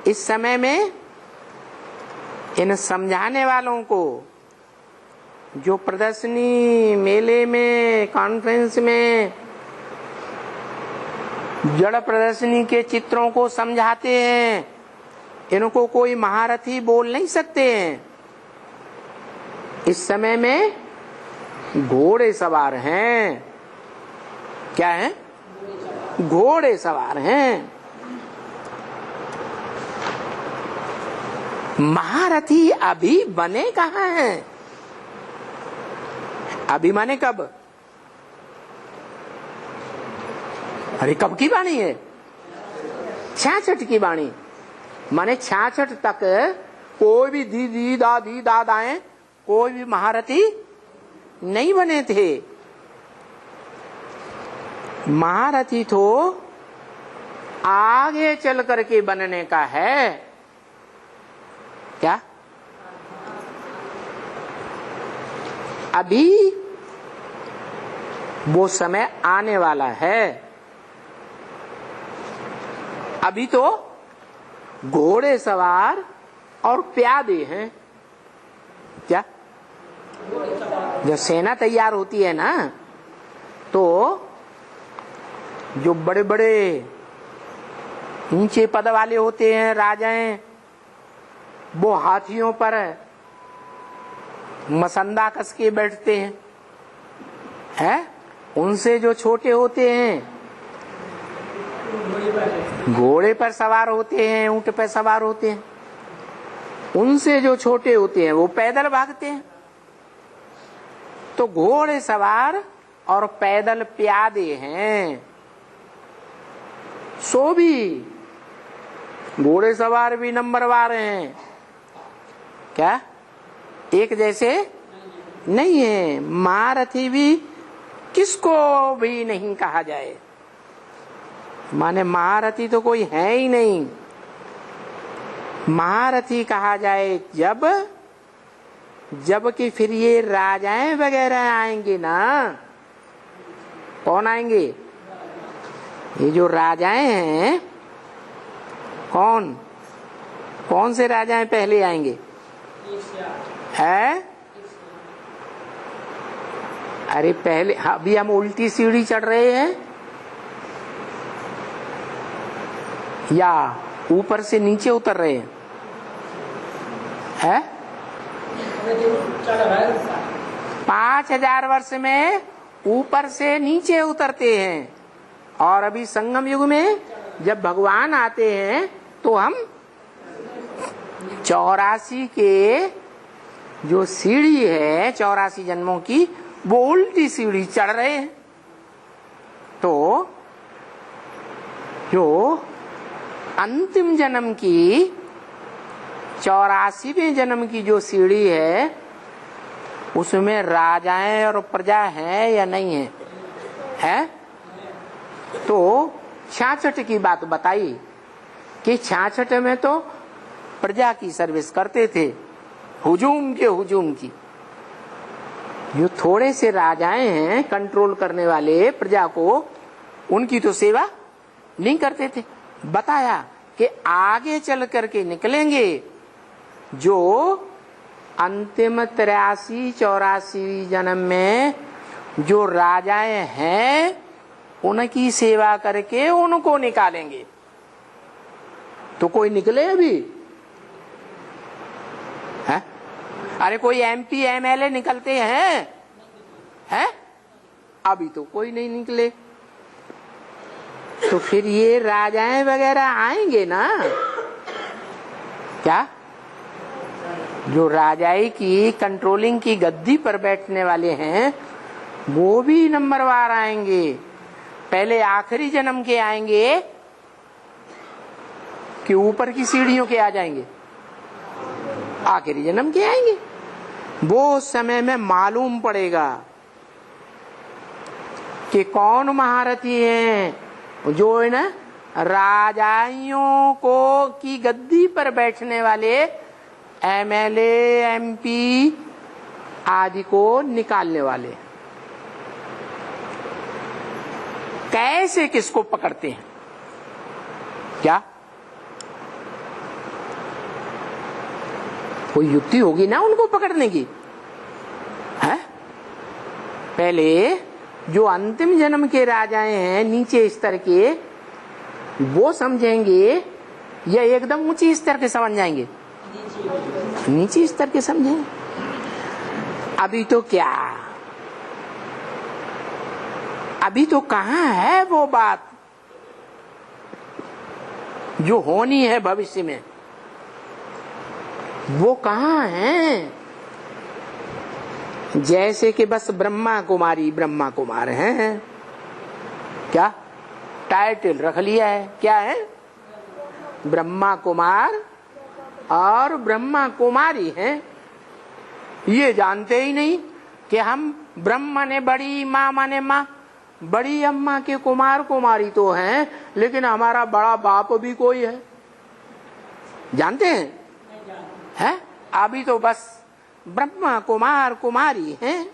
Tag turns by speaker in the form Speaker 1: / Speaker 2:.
Speaker 1: इस समय में इन समझाने वालों को जो प्रदर्शनी, मेले में, कॉन्फ्रेंस में जड़ प्रदर्शनी के चित्रों को समझाते हैं, इनको कोई महारथी बोल नहीं सकते हैं। इस समय में घोड़े सवार हैं। क्या है? घोड़े सवार हैं। महारथी अभी बने कहाँ हैं? अभी माने कब? अरे कब की वाणी है? 66 की वाणी। माने 66 तक कोई भी दीदी दादी दादाएं कोई भी महारथी नहीं बने थे। महारथी तो आगे चल करके बनने का है। क्या? अभी वो समय आने वाला है। अभी तो घोड़े सवार और प्यादे हैं। क्या? जब सेना तैयार होती है ना, तो जो बड़े बड़े ऊंचे पद वाले होते हैं, राजाएं, वो हाथियों पर मसंदा कस के बैठते हैं, उनसे जो छोटे होते हैं घोड़े पर सवार होते हैं, ऊंट पर सवार होते हैं, उनसे जो छोटे होते हैं वो पैदल भागते हैं। तो घोड़े सवार और पैदल प्यादे हैं। सो भी घोड़े सवार भी नंबरवार हैं। क्या? एक जैसे नहीं है। महारथी भी किसको भी नहीं कहा जाए। माने महारथी तो कोई है ही नहीं। महारथी कहा जाए जब कि फिर ये राजाएं वगैरह आएंगे ना। कौन आएंगे? ये जो राजाएं हैं, कौन से राजाएं पहले आएंगे? है? अरे पहले अभी हम उल्टी सीढ़ी चढ़ रहे हैं या ऊपर से नीचे उतर रहे हैं? है? 5000 वर्ष में ऊपर से नीचे उतरते हैं। और अभी संगम युग में जब भगवान आते हैं तो हम 84 के जो सीढ़ी है 84 जन्मों की, वो उल्टी सीढ़ी चढ़ रहे हैं। तो जो अंतिम जन्म की 84वें जन्म की जो सीढ़ी है, उसमें राजाएं और प्रजा है या नहीं है? है? तो 66 की बात बताई कि 66 में तो प्रजा की सर्विस करते थे, हुजूम की। जो थोड़े से राजाएं हैं कंट्रोल करने वाले प्रजा को, उनकी तो सेवा नहीं करते थे। बताया कि आगे चल करके निकलेंगे जो अंतिम 83-84 जन्म में जो राजाएं हैं, उनकी सेवा करके उनको निकालेंगे। तो कोई निकले अभी? है? अरे कोई एमपी एमएलए निकलते हैं? है? अभी तो कोई नहीं निकले। तो फिर ये राजाएं वगैरह आएंगे ना। क्या? जो राजाई की कंट्रोलिंग की गद्दी पर बैठने वाले हैं, वो भी नंबरवार आएंगे। पहले आखिरी जन्म के आएंगे कि ऊपर की सीढ़ियों के आ जाएंगे? आखिरी जन्म के आएंगे। वो समय में मालूम पड़ेगा कि कौन महारथी हैं जो इन राजाइयों को की गद्दी पर बैठने वाले एमएलए एमपी आदि को निकालने वाले। कैसे किसको पकड़ते हैं? क्या? कोई युक्ति होगी ना उनको पकड़ने की, है? पहले जो अंतिम जन्म के राजाएं हैं नीचे स्तर के, वो समझेंगे या एकदम ऊंची स्तर के समझ जाएंगे? नीचे स्तर के समझेंगे। अभी तो क्या, अभी तो कहाँ है वो बात जो होनी है भविष्य में, वो कहाँ है? जैसे कि बस ब्रह्मा कुमारी ब्रह्मा कुमार हैं, क्या टाइटल रख लिया है, क्या है? ब्रह्मा कुमार और ब्रह्मा कुमारी हैं। ये जानते ही नहीं कि हम ब्रह्म माने बड़ी, माँ माने माँ, बड़ी अम्मा के कुमार कुमारी तो हैं, लेकिन हमारा बड़ा बाप भी कोई है, जानते हैं? है? अभी तो बस ब्रह्मा कुमार कुमारी हैं।